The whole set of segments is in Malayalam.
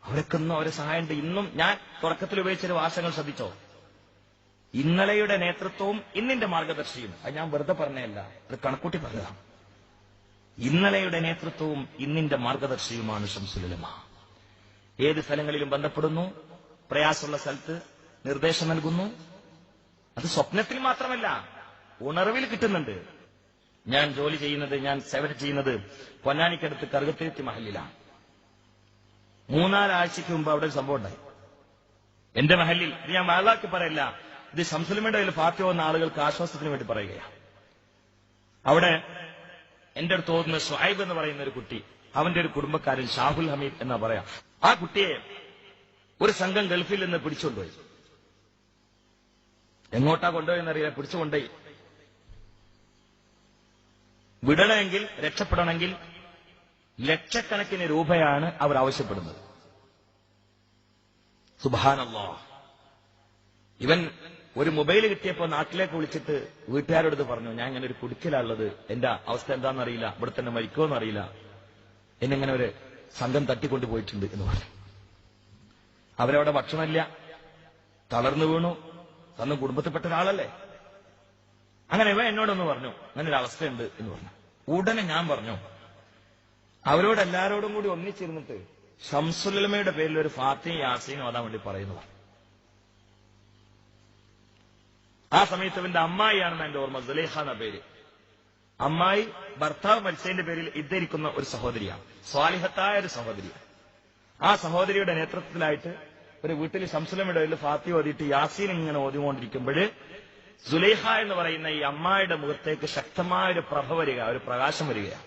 അവരൊക്കെ ഇന്നും അവരെ സഹായമുണ്ട്. ഇന്നും ഞാൻ തുടക്കത്തിൽ ഉപയോഗിച്ചൊരു വാസങ്ങൾ ശ്രദ്ധിച്ചോ, ഇന്നലെയുടെ നേതൃത്വവും ഇന്നിന്റെ മാർഗദർശിയും. അത് ഞാൻ വെറുതെ പറഞ്ഞതല്ല, അത് കണക്കൂട്ടി പറഞ്ഞതാണ്. ഇന്നലെയുടെ നേതൃത്വവും ഇന്നിന്റെ മാർഗദർശിയുമാണ് ശംസുൽ ഉലമ. ഏത് സ്ഥലങ്ങളിലും ബന്ധപ്പെടുന്നു, പ്രയാസമുള്ള സ്ഥലത്ത് നിർദ്ദേശം നൽകുന്നു. അത് സ്വപ്നത്തിൽ മാത്രമല്ല, ഉണർവിൽ കിട്ടുന്നുണ്ട്. ഞാൻ ജോലി ചെയ്യുന്നത്, ഞാൻ സേവനം ചെയ്യുന്നത് പൊന്നാനിക്കടുത്ത് കറുകത്തിരുത്തി മഹലിലാണ്. 3-4 ആഴ്ചയ്ക്ക് മുമ്പ് അവിടെ ഒരു സംഭവം ഉണ്ടായി എന്റെ മഹലിൽ. ഇത് ഞാൻ വാളാക്കി പറയില്ല, ഇത് ശംസുലുമയുടെ കയ്യിൽ ഫാത്തി വന്ന ആളുകൾക്ക് ആശ്വാസത്തിന് വേണ്ടി പറയുകയാണ്. അവിടെ എന്റെ അടുത്ത് തോന്നുന്ന ഷുഐബ് എന്ന് പറയുന്ന ഒരു കുട്ടി, അവന്റെ ഒരു കുടുംബക്കാരൻ ഷാഹുൽ ഹമീദ് എന്നാ പറയാ. ആ കുട്ടിയെ ഒരു സംഘം ഗൾഫിൽ നിന്ന് പിടിച്ചുകൊണ്ടുപോയി. എങ്ങോട്ടാ കൊണ്ടുപോയെന്നറിയില്ല, പിടിച്ചുകൊണ്ടുപോയി. വിടണമെങ്കിൽ, രക്ഷപ്പെടണമെങ്കിൽ ലക്ഷക്കണക്കിന് രൂപയാണ് അവർ ആവശ്യപ്പെടുന്നത്. സുബ്ഹാനല്ലാഹ്. ഇവൻ ഒരു മൊബൈൽ കിട്ടിയപ്പോ നാട്ടിലേക്ക് വിളിച്ചിട്ട് വീട്ടുകാരോട് പറഞ്ഞു, ഞാൻ ഇങ്ങനെ ഒരു കുടിക്കലുള്ളത്, എന്റെ അവസ്ഥ എന്താണെന്നറിയില്ല, ഇവിടെ തന്നെ മരിക്കുമെന്നറിയില്ല, എന്നിങ്ങനെ ഒരു സംഘം തട്ടിക്കൊണ്ടു പോയിട്ടുണ്ട് എന്ന് പറഞ്ഞു. അവരവിടെ ഭക്ഷണമില്ല, തളർന്നു വീണു. തന്നു കുടുംബത്തിൽപ്പെട്ട ഒരാളല്ലേ. അങ്ങനെ ഇവ എന്നോടൊന്ന് പറഞ്ഞു, അങ്ങനെ ഒരു അവസ്ഥയുണ്ട് എന്ന് പറഞ്ഞു. ഉടനെ ഞാൻ പറഞ്ഞു, അവരോടെല്ലാരോടും കൂടി ഒന്നിച്ചിരുന്നിട്ട് ശംസുൽ ഉലമയുടെ പേരിൽ ഒരു ഫാത്തിഹയും യാസീനും ഓതാൻ വേണ്ടി പറയുന്നു. ആ സമയത്ത് ഇവന്റെ അമ്മായിയാണെന്ന് എന്റെ ഓർമ്മ, സുലൈഖ എന്ന പേര്. അമ്മായി ഭർത്താവ് മരിച്ചതിന്റെ പേരിൽ ഇദ്ധരിക്കുന്ന ഒരു സഹോദരിയാണ്, സ്വാലിഹത്തായ ഒരു സഹോദരിയാണ്. ആ സഹോദരിയുടെ നേതൃത്വത്തിലായിട്ട് ഒരു വീട്ടിൽ ശംസുൽ ഉലമയുടെ പേരിൽ ഫാത്തിഹ ഓതിയിട്ട് യാസീൻ ഇങ്ങനെ ഓതിക്കൊണ്ടിരിക്കുമ്പോൾ സുലൈഖ എന്ന് പറയുന്ന ഈ അമ്മായിയുടെ മുഖത്തേക്ക് ശക്തമായ ഒരു പ്രഭ വരിക, ഒരു പ്രകാശം വരികയാണ്.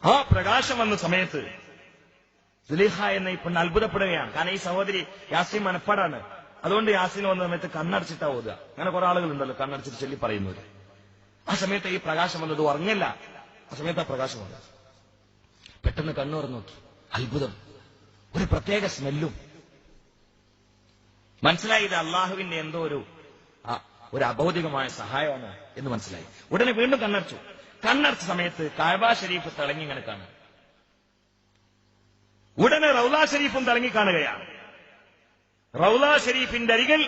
ആ പ്രകാശം വന്ന സമയത്ത് സുലൈഖ എന്ന ഈ പെണ്ണ് അത്ഭുതപ്പെടുകയാണ്. കാരണം ഈ സഹോദരി യാസീൻ മനപ്പാടാണ്. അതുകൊണ്ട് യാസീൻ വന്ന സമയത്ത് കണ്ണടച്ചിട്ടാ ഓതുക. അങ്ങനെ കുറെ ആളുകളുണ്ടല്ലോ കണ്ണടച്ചിട്ട് ചൊല്ലി പറയുന്നവര്. ആ സമയത്ത് ഈ പ്രകാശം വന്നത് ഉറങ്ങില്ല. ആ സമയത്ത് ആ പ്രകാശം വന്നത് പെട്ടെന്ന് കണ്ണു തുറന്നു നോക്കി, അത്ഭുതം, ഒരു പ്രത്യേക സ്മെല്ലും. മനസ്സിലായി ഇത് അള്ളാഹുവിന്റെ എന്തോ ഒരു അഭൗതികമായ സഹായമാണ് എന്ന് മനസ്സിലായി. ഉടനെ വീണ്ടും കണ്ണടച്ചു. കണ്ണടച്ച സമയത്ത് കഅബ ഷരീഫ് തിളങ്ങി ഇങ്ങനെ കാണും. ഉടനെ റൗള ഷരീഫും തിളങ്ങി കാണുകയാണ്. റൗള ഷരീഫിന്റെ അരികിൽ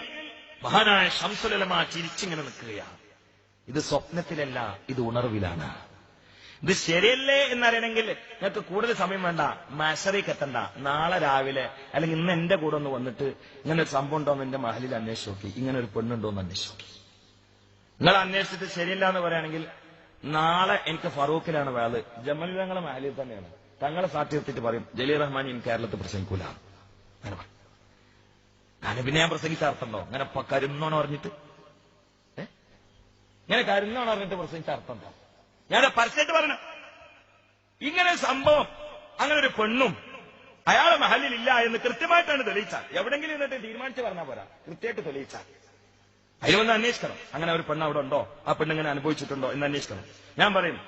മഹാനായ ശംസുൽ ഉലമ ചിരിച്ചിങ്ങനെ നിൽക്കുകയാണ്. ഇത് സ്വപ്നത്തിലല്ല, ഇത് ഉണർവിലാണ്. ഇത് ശരിയല്ലേ എന്നറിയണമെങ്കിൽ ഞങ്ങൾക്ക് കൂടുതൽ സമയം വേണ്ട, മഅ്ശറിക്ക് എത്തണ്ട. നാളെ രാവിലെ അല്ലെങ്കിൽ ഇന്ന് എന്റെ കൂടെ ഒന്ന് വന്നിട്ട് ഇങ്ങനെ ഒരു സംഭവം ഉണ്ടോ എന്ന് എന്റെ മഹലിൽ അന്വേഷിച്ച് നോക്കി, ഇങ്ങനെ ഒരു പെണ്ണുണ്ടോ എന്ന് അന്വേഷിച്ച് നോക്കി. നിങ്ങൾ അന്വേഷിച്ചിട്ട് ശരിയല്ല എന്ന് പറയുകയാണെങ്കിൽ നാളെ എനിക്ക് ഫറൂഖിലാണ് വേള്, ജമൽ ഞങ്ങളെ മഹലിൽ തന്നെയാണ്, തങ്ങളെ സാക്ഷി നിർത്തിയിട്ട് പറയും ജലീൽ റഹ്മാൻ ഇൻ കേരളത്തിൽ പ്രസംഗിക്കൂല അങ്ങനെ പറയും. ഞാൻ പിന്നെ ഞാൻ പ്രസംഗിച്ച അർത്ഥമുണ്ടോ? അങ്ങനെ കരുന്നോണം പറഞ്ഞിട്ട് ഇങ്ങനെ കരുന്നോണം പറഞ്ഞിട്ട് പ്രസംഗിച്ച അർത്ഥം ഉണ്ടോ? ഞാൻ പരസ്യമായിട്ട് പറഞ്ഞു, ഇങ്ങനെ ഒരു സംഭവം, അങ്ങനെ ഒരു പെണ്ണും അയാളെ മഹലിലില്ല എന്ന് കൃത്യമായിട്ടാണ് തെളിയിച്ചാൽ, എവിടെങ്കിലും എന്നിട്ട് തീരുമാനിച്ച് പറഞ്ഞാൽ പോരാ, കൃത്യമായിട്ട് തെളിയിച്ചാൽ അതിൽ വന്ന് അന്വേഷിക്കണം. അങ്ങനെ ഒരു പെണ്ണ് അവിടെ ഉണ്ടോ, ആ പെണ്ണിങ്ങനെ അനുഭവിച്ചിട്ടുണ്ടോ എന്ന് അന്വേഷിക്കണം. ഞാൻ പറയും,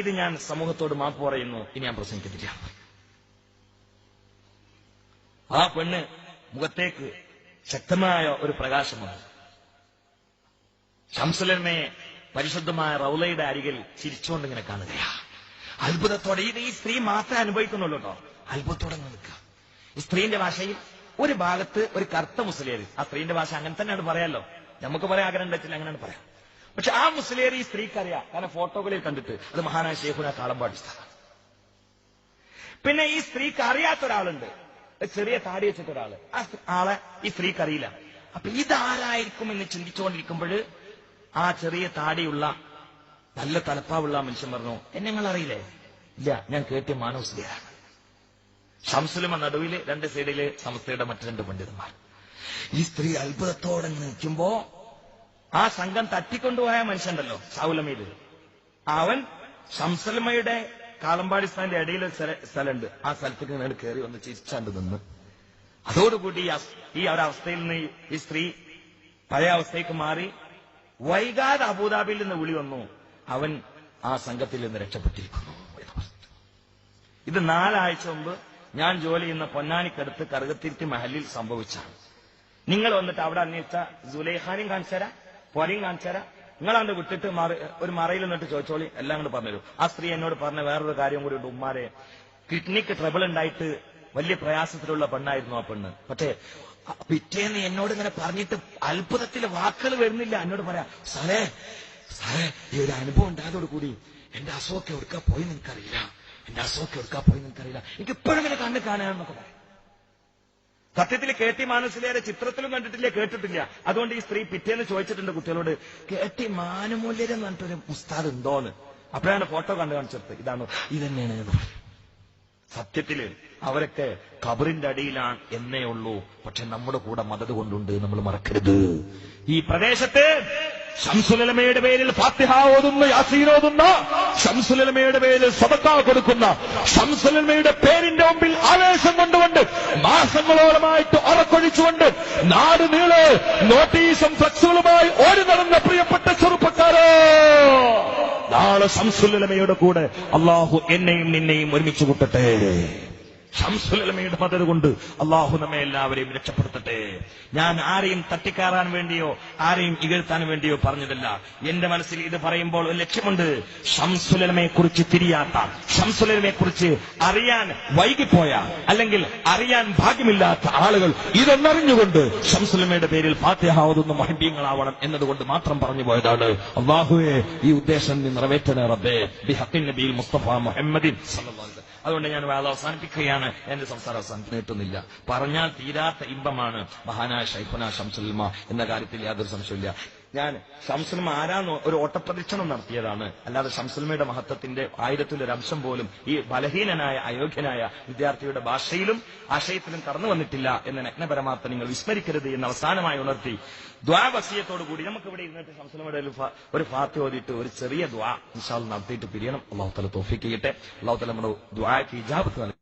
ഇത് ഞാൻ സമൂഹത്തോട് മാപ്പ് പറയുന്നു, ഇനി ഞാൻ പ്രസംഗിക്കുന്നില്ല. ആ പെണ്ണ് മുഖത്തേക്ക് ശക്തമായ ഒരു പ്രകാശം വന്നു. ശംസുൽ ഉലമയെ പരിശുദ്ധമായ റൗളയുടെ അരികിൽ ചിരിച്ചുകൊണ്ട് ഇങ്ങനെ കാണുകയാ. അത്ഭുതത്തോടെ. ഇത് ഈ സ്ത്രീ മാത്രമേ അനുഭവിക്കുന്നുള്ളൂ കേട്ടോ. അത്ഭുതത്തോടെ നിൽക്കുക. ഈ സ്ത്രീന്റെ ഭാഷയിൽ ഒരു ഭാഗത്ത് ഒരു കറുത്ത മുസ്ലിയർ, ആ സ്ത്രീന്റെ ഭാഷ അങ്ങനെ തന്നെയാണ് പറയാമല്ലോ, നമുക്ക് പറയാൻ ആഗ്രഹം ഉണ്ടെങ്കിൽ അങ്ങനെയാണ് പറയാം. പക്ഷെ ആ മുസ്ലിയർ ഈ സ്ത്രീക്കറിയാം, കാരണം ഫോട്ടോകളിൽ കണ്ടിട്ട് അത് മഹാനായ ശൈഖുനാ കാളമ്പാടി ഉസ്താദ്. പിന്നെ ഈ സ്ത്രീക്ക് അറിയാത്ത ഒരാളുണ്ട്, ചെറിയ താടി വെച്ചിട്ട് ഒരാള്. ആ ആളെ ഈ സ്ത്രീക്ക് അറിയില്ല. അപ്പൊ ഇതാരായിരിക്കും എന്ന് ചിന്തിച്ചുകൊണ്ടിരിക്കുമ്പോൾ ആ ചെറിയ താടിയുള്ള നല്ല തലപ്പാവുള്ള മനുഷ്യൻ പറഞ്ഞു, എന്നെ നിങ്ങൾ അറിയില്ലേ? ഇല്ല, ഞാൻ കേട്ടിയ മാനവസ്ലിയാണ്. ശംസുൽ ഉലമ നടുവില്, രണ്ട് സൈഡില് സമസ്തയുടെ മറ്റു 2 പണ്ഡിതന്മാർ. ഈ സ്ത്രീ അത്ഭുതത്തോടെ നിൽക്കുമ്പോ ആ സംഘം തട്ടിക്കൊണ്ടുപോയ മനുഷ്യണ്ടല്ലോ ഷാഹുൽ ഹമീദ്, അവൻ ശംസുൽ ഉലമയുടെ കാളമ്പാടി സ്ഥാനിന്റെ ഇടയിൽ സ്ഥലമുണ്ട്, ആ സ്ഥലത്തേക്ക് നിങ്ങൾ കയറി വന്ന് ചിരിച്ചാണ്ട് നിന്ന്. അതോടുകൂടി ഈ ഒരവസ്ഥയിൽ നിന്ന് ഈ സ്ത്രീ പഴയ അവസ്ഥയ്ക്ക് മാറി. വൈകാതെ അബൂദാബിയിൽ നിന്ന് വിളി വന്നു, അവൻ ആ സംഘത്തിൽ നിന്ന് രക്ഷപ്പെട്ടിരിക്കുന്നു എന്ന് പറഞ്ഞു. ഇത് 4 ആഴ്ച മുമ്പ് ഞാൻ ജോലി ചെയ്യുന്ന പൊന്നാനിക്കടുത്ത് കറുകത്തിരുത്തി മഹലിൽ സംഭവിച്ചാണ്. നിങ്ങൾ വന്നിട്ട് അവിടെ അന്വേഷിച്ച സുലൈഖാനെയും കാണിച്ചുതരാം, പൊരയും കാണിച്ചുതരാം. നിങ്ങളാണ്ട് വിട്ടിട്ട് ഒരു മറയിൽ നിന്നിട്ട് ചോദിച്ചോളി, എല്ലാം കൊണ്ട് പറഞ്ഞുതരും. ആ സ്ത്രീ എന്നോട് പറഞ്ഞ വേറൊരു കാര്യം കൂടി ഉണ്ട്, ഉമ്മാരെ കിഡ്നിക്ക് ട്രബിൾ ഉണ്ടായിട്ട് വലിയ പ്രയാസത്തിലുള്ള പെണ്ണായിരുന്നു ആ പെണ്ണ്. പക്ഷേ പിറ്റേന്ന് എന്നോട് ഇങ്ങനെ പറഞ്ഞിട്ട് അത്ഭുതത്തിലെ വാക്കുകൾ വരുന്നില്ല. എന്നോട് പറയാ, സാറേ സാറേ ഈ ഒരു അനുഭവം ഉണ്ടായതോടുകൂടി എന്റെ അസുഖമൊക്കെ എടുക്കാൻ പോയി നിനക്കറിയില്ല, എന്റെ അസുഖമൊക്കെ എടുക്കാൻ പോയി നിനക്കറിയില്ല, എനിക്ക് ഇപ്പോഴും ഇങ്ങനെ കണ്ണ് കാണാന്നൊക്കെ പറയാം. സത്യത്തിൽ KT മാനുസിലേറെ ചിത്രത്തിലും കണ്ടിട്ടില്ല, കേട്ടിട്ടില്ല. അതുകൊണ്ട് ഈ സ്ത്രീ പിറ്റേന്ന് ചോദിച്ചിട്ടുണ്ട് കുട്ടികളോട്, KT മാനുമൂല്യർ എന്ന് പറഞ്ഞിട്ടൊരു ഉസ്താദ് ഉണ്ടോന്ന്. അപ്പോഴാണ് ഫോട്ടോ കാണിച്ചത്. ഇതാണോ? ഇതന്നെയാണ്. സത്യത്തില് അവരൊക്കെ ഖബറിന്റെ അടിയിലാണ് എന്നേ ഉള്ളൂ. പക്ഷെ നമ്മുടെ കൂടെ മദത് കൊണ്ടുണ്ട്, നമ്മൾ മറക്കരുത്. ഈ പ്രദേശത്ത് ശംസുലമയുടെ പേരിൽ ഫാത്തിഹ ഓതുന്ന, യാസീൻ ഓതുന്ന, ശംസുലമയുടെ പേരിൽ സദഖ കൊടുക്കുന്ന, ശംസുലമയുടെ പേരിന്റെ മുമ്പിൽ ആവേശം കൊണ്ടുകൊണ്ട് മാസങ്ങളോളമായിട്ട് ഉറക്കൊഴിച്ചുകൊണ്ട് നാട് നീളെ നോട്ടീസും ഫ്ലക്സുകളുമായി ഓടി നടന്ന പ്രിയപ്പെട്ട ചെറുപ്പക്കാരോ, നാളെ ശംസുലമയുടെ കൂടെ അള്ളാഹു എന്നെയും നിന്നെയും ഒരുമിച്ച് കൂട്ടട്ടെ. ശംസുലമയുടെ മദത് കൊണ്ട് അള്ളാഹു നമ്മെ എല്ലാവരെയും രക്ഷപ്പെടുത്തട്ടെ. ഞാൻ ആരെയും തട്ടിക്കയറാൻ വേണ്ടിയോ ആരെയും ഇകഴ്ത്താൻ വേണ്ടിയോ പറഞ്ഞതല്ല. എന്റെ മനസ്സിൽ ഇത് പറയുമ്പോൾ ഒരു ലക്ഷ്യമുണ്ട്. ശംസുലമയെ കുറിച്ച് തിരിയാത്ത, ശംസുലമയെ കുറിച്ച് അറിയാൻ വൈകിപ്പോയ, അല്ലെങ്കിൽ അറിയാൻ ഭാഗ്യമില്ലാത്ത ആളുകൾ ഇതൊന്നറിഞ്ഞുകൊണ്ട് ശംസുലമയുടെ പേരിൽ ഫാത്തിഹ ഓതുന്ന മുഹബ്ബീങ്ങളാവണം എന്നതുകൊണ്ട് മാത്രം പറഞ്ഞു പോയതാണ്. അള്ളാഹുവേ, ഈ ഉദ്ദേശം നീ നിറവേറ്റണേ റബ്ബേ, ബിഹഖിൻ നബിയിൽ മുസ്തഫ മുഹമ്മദിൻ സല്ലല്ലാഹു അലൈഹി വസല്ലം. അതുകൊണ്ട് ഞാൻ വാദം അവസാനിപ്പിക്കുകയാണ്. എന്റെ സംസാരം നീട്ടുന്നില്ല. പറഞ്ഞാൽ തീരാത്ത ഇമ്പമാണ് മഹാനായ ശൈഖുനാ ശംസുൽമ എന്ന കാര്യത്തിൽ യാതൊരു സംശയമില്ല. ഞാൻ ശംസുൽമ ആരാന്ന് ഒരു ഓട്ടപ്രദക്ഷിണം നടത്തിയതാണ്. അല്ലാതെ ശംസുൽമയുടെ മഹത്വത്തിന്റെ 1000-ൽ അംശം പോലും ഈ ബലഹീനനായ അയോഗ്യനായ വിദ്യാർത്ഥിയുടെ ഭാഷയിലും ആശയത്തിലും കടന്നു വന്നിട്ടില്ല എന്ന നഗ്നപരമാർത്ഥം നിങ്ങൾ വിസ്മരിക്കരുത് എന്ന് അവസാനമായി ഉണർത്തി ദ്വാ വസിയത്തോടുകൂടി നമുക്ക് ഇവിടെ ഇരുന്നിട്ട് ശംസുൽമയുടെ ഒരു ഫാത്തിഹ ഓതിയിട്ട് ഒരു ചെറിയ ദ്വാ ഇൻഷാ അല്ലാഹ് നടത്തിയിട്ട് പിരിയണം. അല്ലാഹു തആല തൗഫീഖ് ചെയ്യട്ടെ. അല്ലാഹു തആല നമ്മുടെ ദ്വാക്ക് ഇജാബത്ത്